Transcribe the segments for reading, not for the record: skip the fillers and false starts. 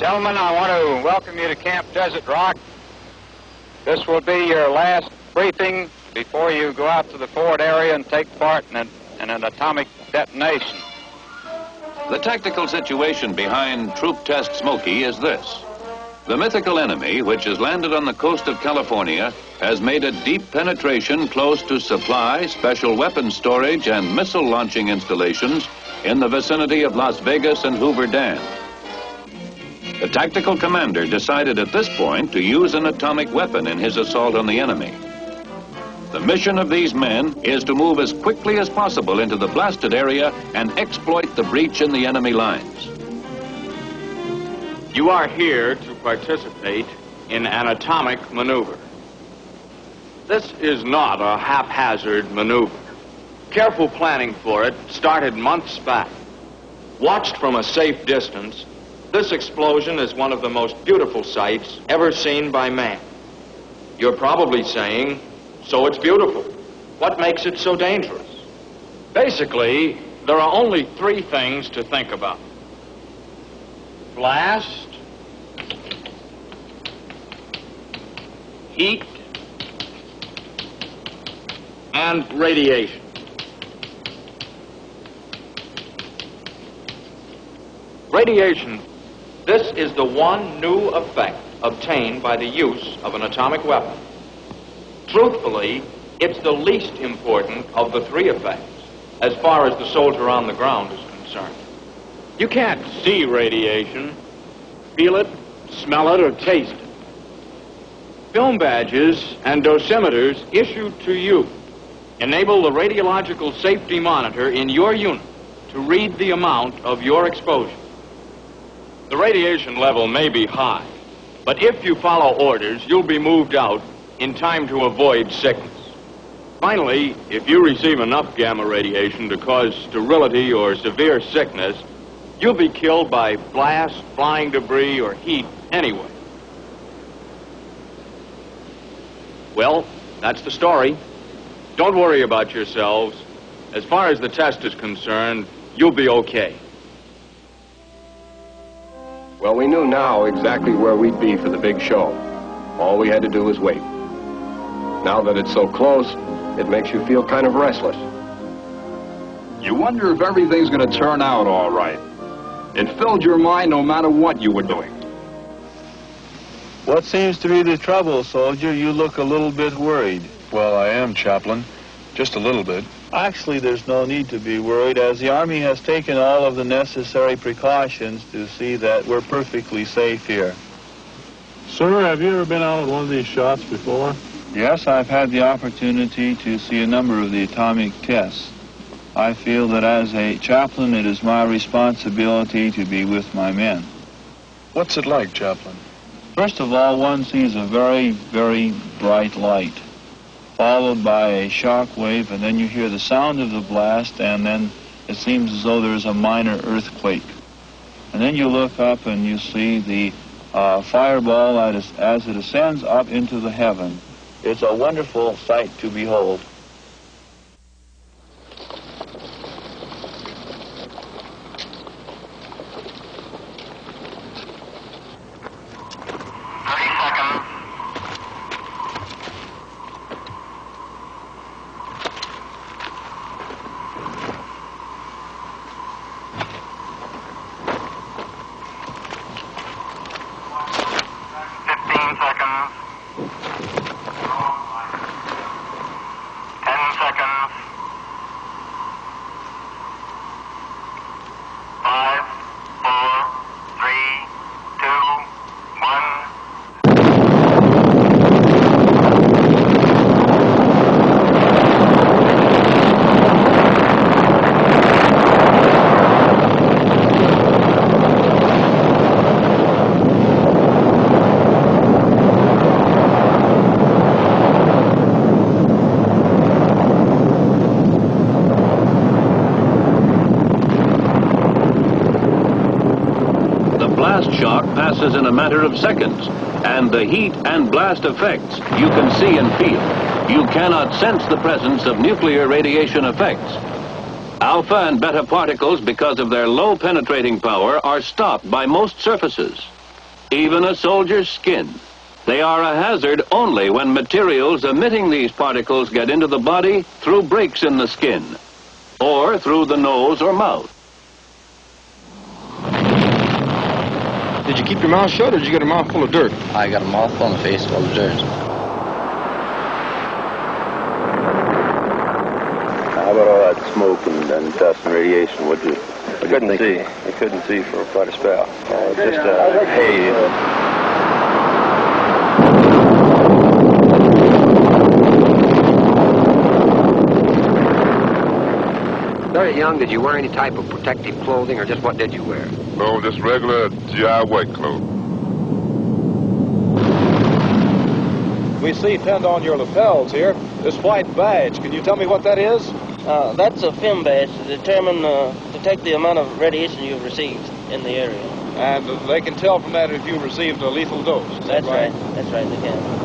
Gentlemen, I want to welcome you to Camp Desert Rock. This will be your last briefing before you go out to the forward area and take part in an atomic detonation. The tactical situation behind Troop Test Smoky is this. The mythical enemy, which has landed on the coast of California, has made a deep penetration close to supply, special weapons storage, and missile launching installations in the vicinity of Las Vegas and Hoover Dam. The tactical commander decided at this point to use an atomic weapon in his assault on the enemy. The mission of these men is to move as quickly as possible into the blasted area and exploit the breach in the enemy lines. You are here to participate in an atomic maneuver. This is not a haphazard maneuver. Careful planning for it started months back. Watched from a safe distance, this explosion is one of the most beautiful sights ever seen by man. You're probably saying, so it's beautiful. What makes it so dangerous? Basically, there are only three things to think about. Blast, heat, and radiation. Radiation, this is the one new effect obtained by the use of an atomic weapon. Truthfully, it's the least important of the three effects, as far as the soldier on the ground is concerned. You can't see radiation, feel it, smell it, or taste it. Film badges and dosimeters issued to you enable the radiological safety monitor in your unit to read the amount of your exposure. The radiation level may be high, but if you follow orders, you'll be moved out in time to avoid sickness. Finally, if you receive enough gamma radiation to cause sterility or severe sickness, you'll be killed by blast, flying debris, or heat anyway. Well, that's the story. Don't worry about yourselves. As far as the test is concerned, you'll be okay. Well, we knew now exactly where we'd be for the big show. All we had to do was wait. Now that it's so close, it makes you feel kind of restless. You wonder if everything's going to turn out all right. It filled your mind no matter what you were doing. What seems to be the trouble, soldier? You look a little bit worried. Well, I am, Chaplain. Just a little bit. Actually, there's no need to be worried, as the Army has taken all of the necessary precautions to see that we're perfectly safe here. Sir, have you ever been out on one of these shots before? Yes, I've had the opportunity to see a number of the atomic tests. I feel that as a chaplain, it is my responsibility to be with my men. What's it like, Chaplain? First of all, one sees a very, very bright light, followed by a shock wave, and then you hear the sound of the blast, and then it seems as though there's a minor earthquake. And then you look up and you see the fireball as it ascends up into the heaven. It's a wonderful sight to behold. Passes in a matter of seconds, and the heat and blast effects you can see and feel. You cannot sense the presence of nuclear radiation effects. Alpha and beta particles, because of their low penetrating power, are stopped by most surfaces. even a soldier's skin. They are a hazard only when materials emitting these particles get into the body through breaks in the skin, or through the nose or mouth. Did you keep your mouth shut, or did you get a mouthful of dirt? I got a mouthful and a face full of dirt. How about all that smoke and dust and radiation? What'd you couldn't see. I couldn't see for quite a spell. Just a haze. Very young, did you wear any type of protective clothing, or just what did you wear? No, just regular GI white clothes. We see pinned on your lapels here this white badge. Can you tell me what that is? That's a film badge to detect the amount of radiation you've received in the area. And they can tell from that if you received a lethal dose. That's right. That's right, they can.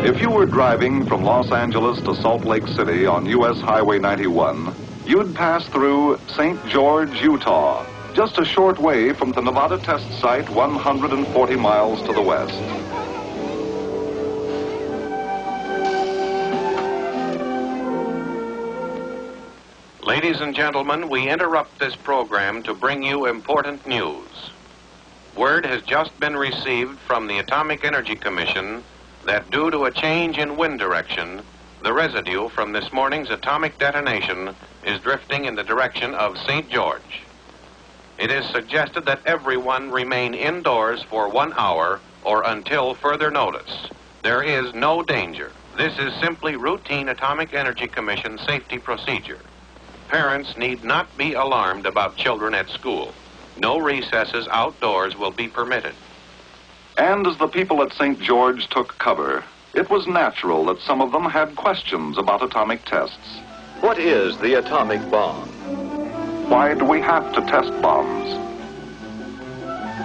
If you were driving from Los Angeles to Salt Lake City on U.S. Highway 91, you'd pass through St. George, Utah, just a short way from the Nevada test site 140 miles to the west. Ladies and gentlemen, we interrupt this program to bring you important news. Word has just been received from the Atomic Energy Commission that due to a change in wind direction, the residue from this morning's atomic detonation is drifting in the direction of St. George. It is suggested that everyone remain indoors for 1 hour or until further notice. There is no danger. This is simply routine Atomic Energy Commission safety procedure. Parents need not be alarmed about children at school. No recesses outdoors will be permitted. And as the people at St. George took cover, it was natural that some of them had questions about atomic tests. What is the atomic bomb? Why do we have to test bombs?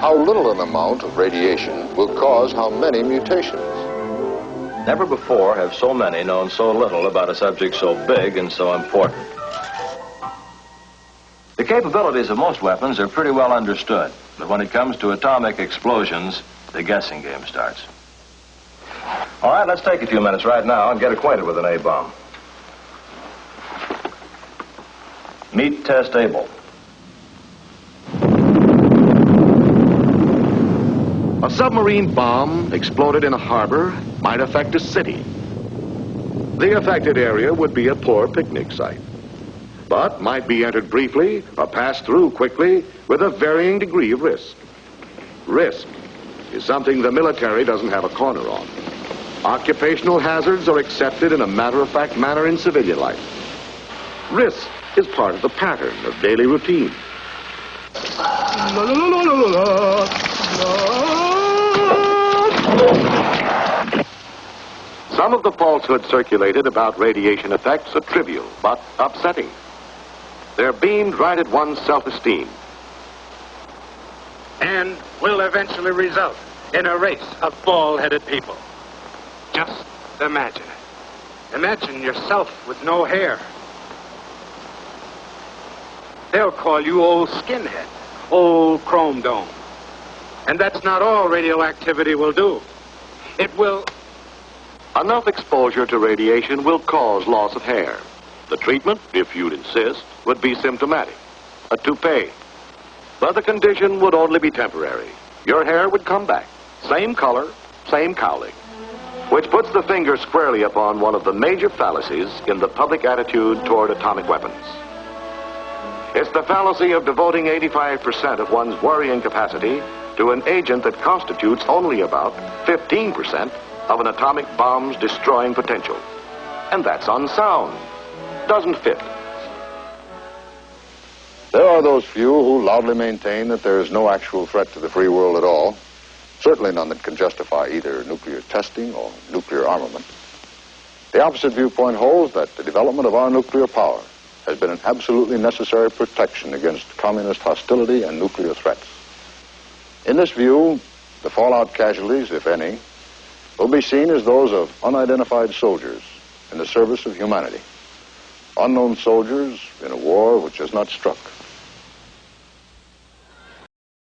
How little an amount of radiation will cause how many mutations? Never before have so many known so little about a subject so big and so important. The capabilities of most weapons are pretty well understood, but when it comes to atomic explosions, the guessing game starts. All right, let's take a few minutes right now and get acquainted with an A-bomb. Meet Test Able. A submarine bomb exploded in a harbor might affect a city. The affected area would be a poor picnic site, but might be entered briefly or passed through quickly with a varying degree of risk. Risk is something the military doesn't have a corner on. Occupational hazards are accepted in a matter-of-fact manner in civilian life. Risk is part of the pattern of daily routine. Some of the falsehoods circulated about radiation effects are trivial, but upsetting. They're beamed right at one's self-esteem. And will eventually result in a race of bald-headed people. Just imagine it. Imagine yourself with no hair. They'll call you old skinhead, old chrome dome. And that's not all radioactivity will do. It will... Enough exposure to radiation will cause loss of hair. The treatment, if you'd insist, would be symptomatic. A toupee. But the condition would only be temporary. Your hair would come back. Same color, same cowling. Which puts the finger squarely upon one of the major fallacies in the public attitude toward atomic weapons. It's the fallacy of devoting 85% of one's worrying capacity to an agent that constitutes only about 15% of an atomic bomb's destroying potential. And that's unsound. Doesn't fit. There are those few who loudly maintain that there is no actual threat to the free world at all, certainly none that can justify either nuclear testing or nuclear armament. The opposite viewpoint holds that the development of our nuclear power has been an absolutely necessary protection against communist hostility and nuclear threats. In this view, the fallout casualties, if any, will be seen as those of unidentified soldiers in the service of humanity. Unknown soldiers in a war which has not struck.